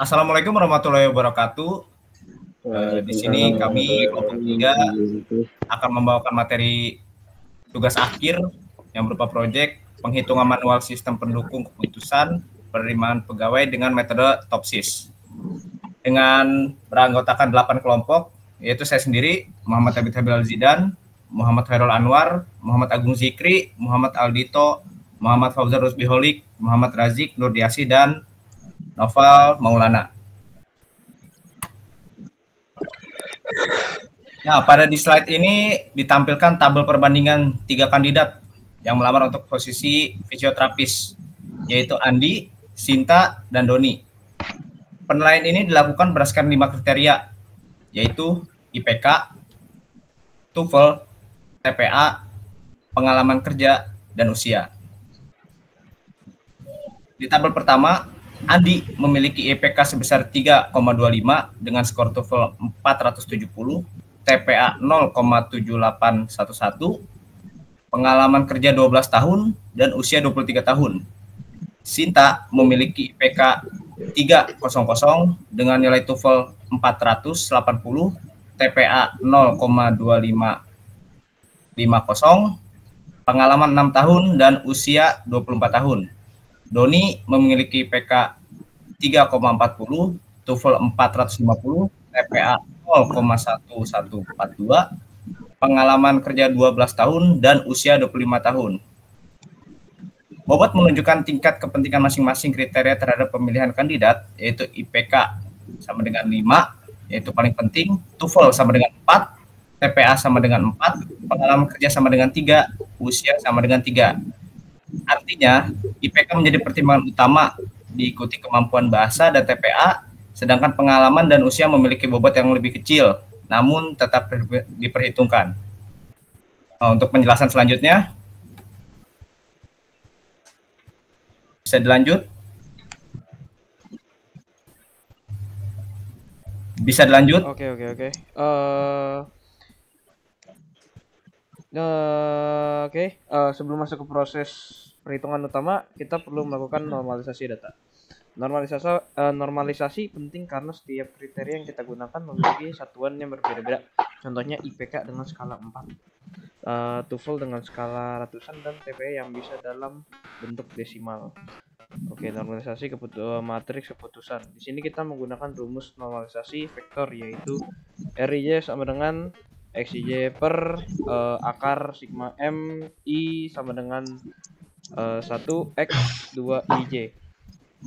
Assalamualaikum warahmatullahi wabarakatuh. Di sini kami kelompok 3 akan membawakan materi tugas akhir yang berupa proyek penghitungan manual sistem pendukung keputusan penerimaan pegawai dengan metode TOPSIS. Dengan beranggotakan 8 kelompok, yaitu saya sendiri, Muhammad Abid Habil Al-Zidan, Muhammad Khairul Anwar, Muhammad Agung Zikri, Muhammad Aldito, Muhammad Fauzan Rusbi Holik, Muhammad Razik Nurdiasi, dan Noval Maulana. Nah, pada di slide ini ditampilkan tabel perbandingan 3 kandidat yang melamar untuk posisi fisioterapis, yaitu Andi, Sinta, dan Doni. Penilaian ini dilakukan berdasarkan 5 kriteria, yaitu IPK, TOEFL, TPA, pengalaman kerja, dan usia. Di tabel pertama, Andi memiliki IPK sebesar 3,25 dengan skor TOEFL 470, TPA 0,7811, pengalaman kerja 12 tahun, dan usia 23 tahun. Sinta memiliki IPK 300 dengan nilai TOEFL 480, TPA 0,2550, pengalaman 6 tahun, dan usia 24 tahun. Doni memiliki IPK 3,40, TOEFL 450, TPA 0,1142, pengalaman kerja 12 tahun, dan usia 25 tahun. Bobot menunjukkan tingkat kepentingan masing-masing kriteria terhadap pemilihan kandidat, yaitu IPK sama dengan 5, yaitu paling penting, TOEFL sama dengan 4, TPA sama dengan 4, pengalaman kerja sama dengan 3, usia sama dengan 3. Artinya, IPK menjadi pertimbangan utama, diikuti kemampuan bahasa dan TPA, sedangkan pengalaman dan usia memiliki bobot yang lebih kecil, namun tetap diperhitungkan. Nah, untuk penjelasan selanjutnya, bisa dilanjut? Bisa dilanjut? Oke. Sebelum masuk ke proses perhitungan utama, kita perlu melakukan normalisasi data. Normalisasi penting karena setiap kriteria yang kita gunakan memiliki satuan yang berbeda-beda. Contohnya IPK dengan skala 4, TOEFL dengan skala ratusan, dan TPA yang bisa dalam bentuk desimal. Oke, normalisasi matriks keputusan. Di sini kita menggunakan rumus normalisasi vektor, yaitu RIJ sama dengan XIJ per akar sigma M I sama dengan 1 X 2 IJ.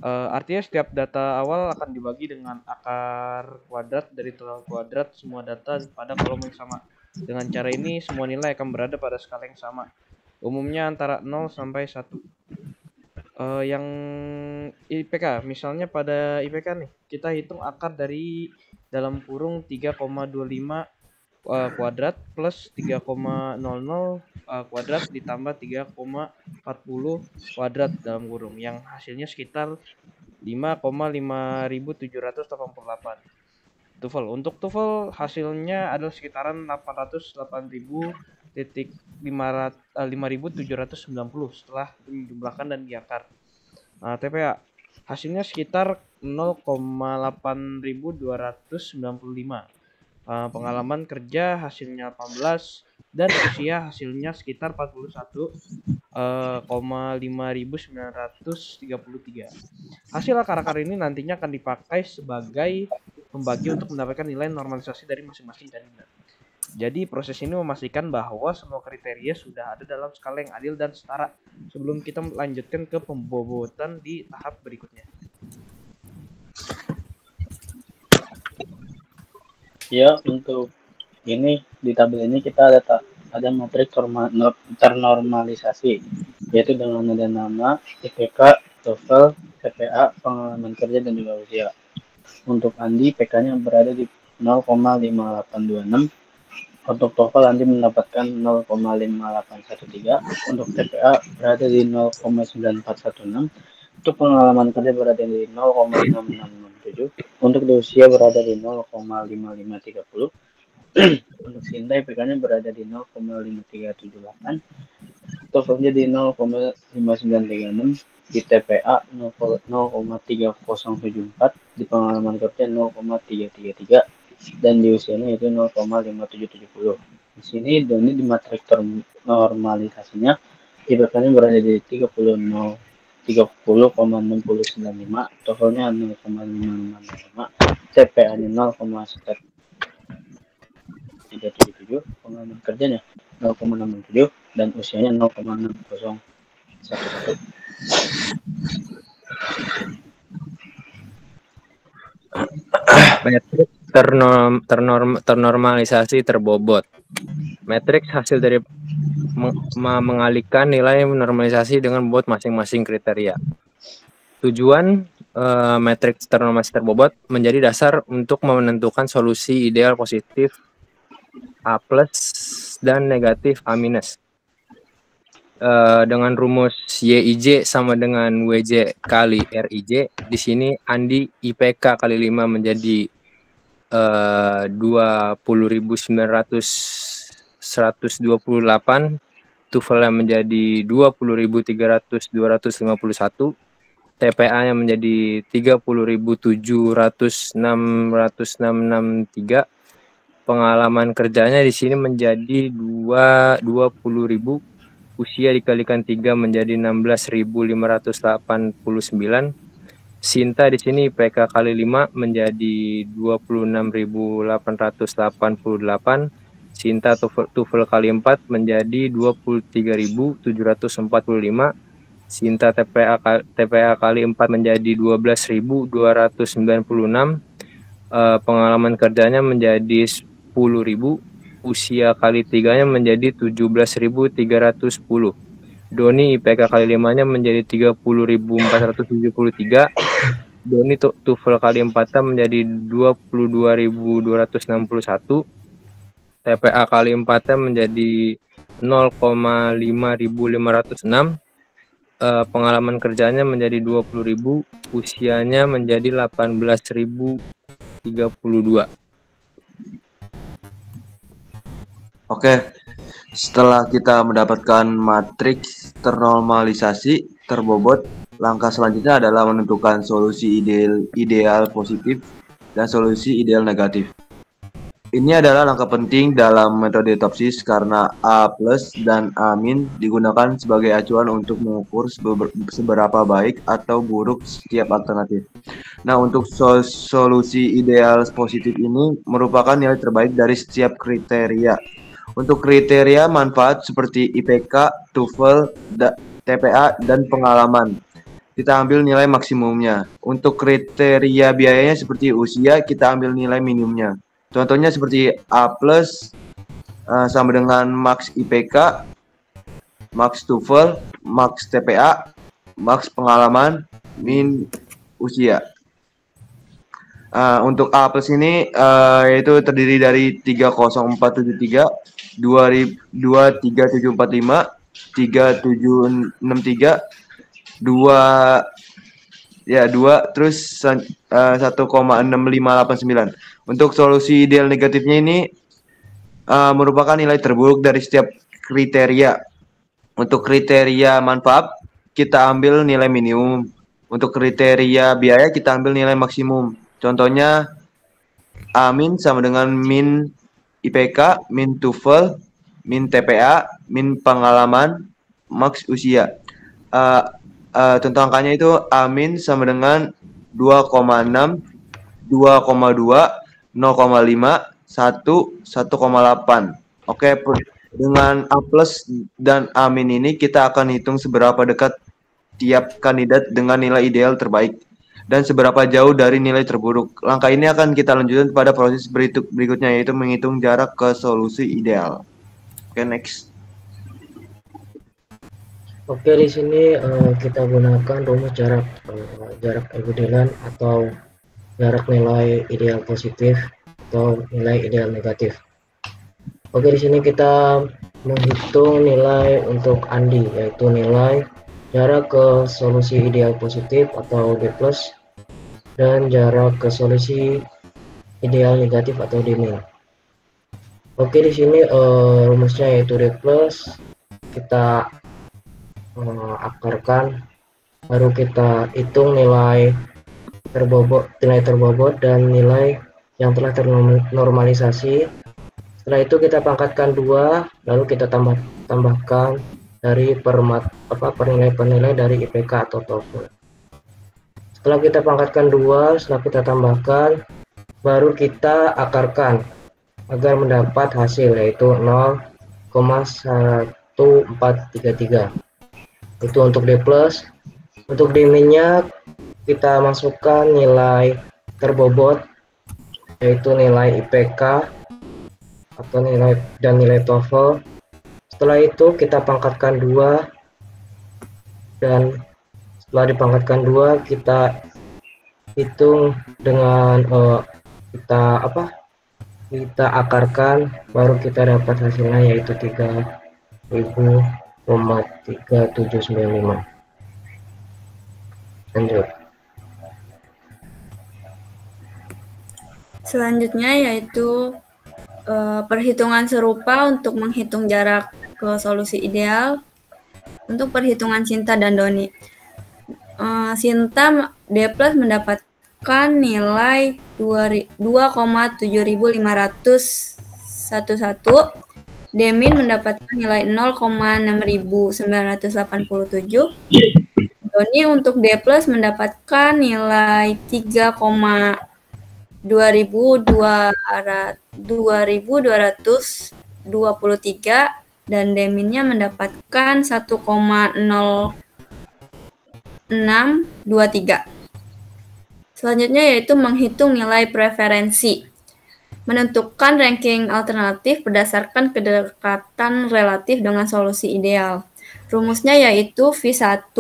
Artinya setiap data awal akan dibagi dengan akar kuadrat dari total kuadrat semua data pada kolom yang sama. Dengan cara ini semua nilai akan berada pada skala yang sama, umumnya antara 0 sampai 1. Yang IPK, misalnya pada IPK nih, kita hitung akar dari dalam kurung 3,25 kuadrat plus 3,00 kuadrat ditambah 3,40 kuadrat dalam kurung, yang hasilnya sekitar 5,5788. TOEFL, untuk TOEFL hasilnya adalah sekitaran 808.500 setelah dijumlahkan dan diakar. TPA hasilnya sekitar 0,8295. Pengalaman kerja hasilnya 18, dan usia hasilnya sekitar 41,5933. Hasil akar-akar ini nantinya akan dipakai sebagai pembagi untuk mendapatkan nilai normalisasi dari masing-masing kandidat. Jadi proses ini memastikan bahwa semua kriteria sudah ada dalam skala yang adil dan setara sebelum kita melanjutkan ke pembobotan di tahap berikutnya. Ya, untuk ini di tabel ini kita ada matriks ternormalisasi, yaitu dengan ada nama, IPK, TOEFL, TPA, pengalaman kerja, dan juga usia. Untuk Andi, IPK-nya berada di 0,5826. Untuk TOEFL Andi mendapatkan 0,5813. Untuk TPA berada di 0,9416. Untuk pengalaman kerja berada di 0,6667. Untuk usia berada di 0,5530. Untuk Sinta IPK-nya berada di 0,5378. TOEFL-nya di 0,5936. di TPA 0,3074, di pengalaman kerja 0,333, dan di usianya itu 0,5770. Di sini Doni di matrik normalisasinya IPK-nya berada di 30,6095, TOEFL-nya 0,555, TPA-nya 0,377, pengalaman kerjanya 0,67, dan usianya 0,6011. Metrik ternormalisasi terbobot. Matriks hasil dari mengalihkan nilai normalisasi dengan bobot masing-masing kriteria. Tujuan matriks ternormalisasi terbobot menjadi dasar untuk menentukan solusi ideal positif A+ dan negatif A-. Dengan rumus YIJ sama dengan WJ kali RIJ, di sini Andi IPK kali 5 menjadi 20.928, TOEFL-nya menjadi 20.300.251, TPA-nya menjadi 30.700.663, pengalaman kerjanya di sini menjadi 20.000, usia dikalikan 3 menjadi 16.589. Sinta di sini IPK kali 5 menjadi 26.888. Sinta TOEFL kali 4 menjadi 23.745. Sinta TPA kali 4 menjadi 12.296. Pengalaman kerjanya menjadi 10.000, usia kali 3-nya menjadi 17.310. Doni IPK kali 5-nya menjadi 30.473. Doni TOEFL kali 4-nya menjadi 22.261. TPA kali 4-nya menjadi 0,5506. Pengalaman kerjanya menjadi 20.000, usianya menjadi 18.032. Oke, setelah kita mendapatkan matriks ternormalisasi terbobot, langkah selanjutnya adalah menentukan solusi ideal positif dan solusi ideal negatif. Ini adalah langkah penting dalam metode Topsis karena A+ dan A- digunakan sebagai acuan untuk mengukur seberapa baik atau buruk setiap alternatif. Nah, untuk solusi ideal positif ini merupakan nilai terbaik dari setiap kriteria. Untuk kriteria manfaat seperti IPK, TOEFL, TPA, dan pengalaman, kita ambil nilai maksimumnya. Untuk kriteria biayanya seperti usia, kita ambil nilai minimumnya. Contohnya seperti A+, sama dengan max IPK, max TOEFL, max TPA, max pengalaman, min usia. Untuk A+ ini yaitu terdiri dari 30473, 23745, 3763, 2 terus 1,6589. Untuk solusi ideal negatifnya ini merupakan nilai terburuk dari setiap kriteria. Untuk kriteria manfaat kita ambil nilai minimum. Untuk kriteria biaya kita ambil nilai maksimum. Contohnya A- sama dengan min IPK, min TOEFL, min TPA, min pengalaman, max usia. Contoh angkanya itu A- sama dengan 2,6, 2,2, 0,5, 1, 1,8. Oke, dengan A+ dan A- ini kita akan hitung seberapa dekat tiap kandidat dengan nilai ideal terbaik dan seberapa jauh dari nilai terburuk. Langkah ini akan kita lanjutkan pada proses berikutnya, yaitu menghitung jarak ke solusi ideal. Oke, next. Oke, di sini kita gunakan rumus jarak Egudelan atau jarak nilai ideal positif atau nilai ideal negatif. Oke, di sini kita menghitung nilai untuk Andi, yaitu nilai jarak ke solusi ideal positif atau D+, dan jarak ke solusi ideal negatif atau D-. Oke, di sini rumusnya yaitu D+, kita akarkan baru kita hitung nilai terbobot dan nilai yang telah ternormalisasi. Setelah itu kita pangkatkan 2, lalu kita tambahkan dari penilai dari IPK atau TOEFL. Setelah kita pangkatkan 2, setelah kita tambahkan, baru kita akarkan agar mendapat hasil yaitu 0,1433. Itu untuk D+. Untuk D-nya kita masukkan nilai terbobot yaitu nilai IPK atau nilai TOEFL. Setelah itu kita pangkatkan 2, dan setelah dipangkatkan 2 kita hitung dengan kita akarkan, baru kita dapat hasilnya yaitu 3000,3795. Lanjut. Selanjutnya yaitu perhitungan serupa untuk menghitung jarak ke solusi ideal untuk perhitungan Sinta dan Doni. Sinta D+ mendapatkan nilai 2,7511. Demin mendapatkan nilai 0,6987. Doni untuk D+ mendapatkan nilai 3,2223 dan Deminnya mendapatkan 1,0623. Selanjutnya yaitu menghitung nilai preferensi. Menentukan ranking alternatif berdasarkan kedekatan relatif dengan solusi ideal. Rumusnya yaitu V1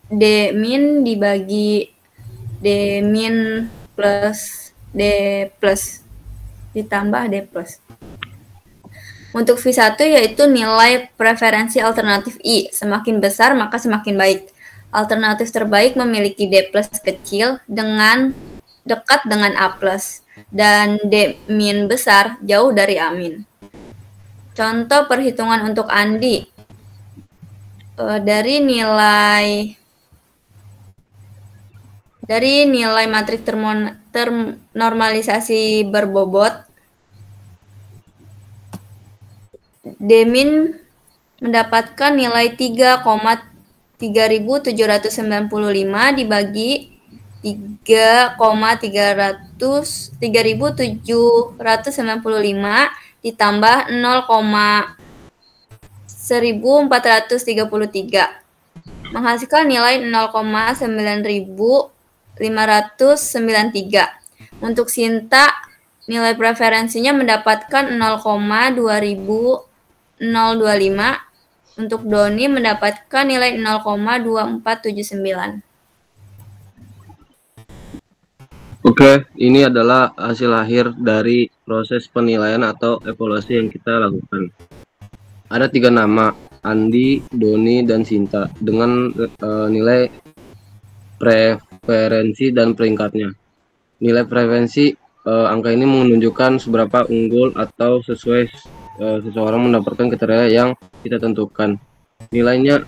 D-min dibagi D-min plus D+ ditambah D+. Untuk V1 yaitu nilai preferensi alternatif I. Semakin besar maka semakin baik. Alternatif terbaik memiliki D+ kecil dengan dekat dengan A+, dan D- besar jauh dari A-. Contoh perhitungan untuk Andi. Dari nilai matriks ternormalisasi berbobot, Demin mendapatkan nilai 3,3795 dibagi 3,3795 ditambah 0,1433 menghasilkan nilai 0,9593. Untuk Sinta, nilai preferensinya mendapatkan 0,2025. Untuk Doni mendapatkan nilai 0,2479. Oke, ini adalah hasil akhir dari proses penilaian atau evaluasi yang kita lakukan. Ada 3 nama, Andi, Doni, dan Sinta, dengan nilai preferensi dan peringkatnya. Nilai preferensi, angka ini menunjukkan seberapa unggul atau sesuai seseorang mendapatkan kriteria yang kita tentukan. Nilainya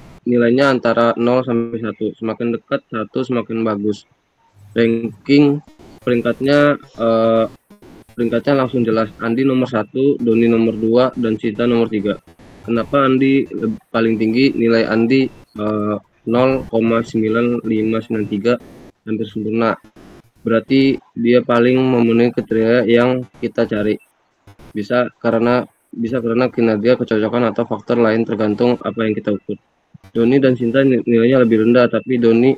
antara 0 sampai 1, semakin dekat 1 semakin bagus. Ranking peringkatnya langsung jelas. Andi nomor 1, Doni nomor 2, dan Sinta nomor 3. Kenapa Andi paling tinggi? Nilai Andi 0,9593, hampir sempurna. Berarti dia paling memenuhi kriteria yang kita cari. Bisa karena kinerja, kecocokan, atau faktor lain tergantung apa yang kita ukur. Doni dan Sinta nilainya lebih rendah, tapi Doni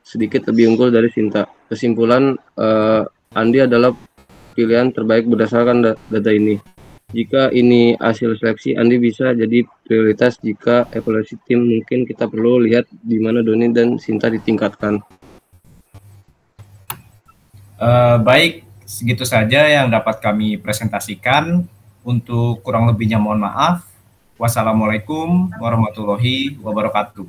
sedikit lebih unggul dari Sinta. Kesimpulan, Andi adalah pilihan terbaik berdasarkan data ini. Jika ini hasil seleksi, Andi bisa jadi prioritas. Jika evaluasi tim, mungkin kita perlu lihat di mana Doni dan Sinta ditingkatkan. Baik, segitu saja yang dapat kami presentasikan. Untuk kurang lebihnya mohon maaf. Wassalamualaikum warahmatullahi wabarakatuh.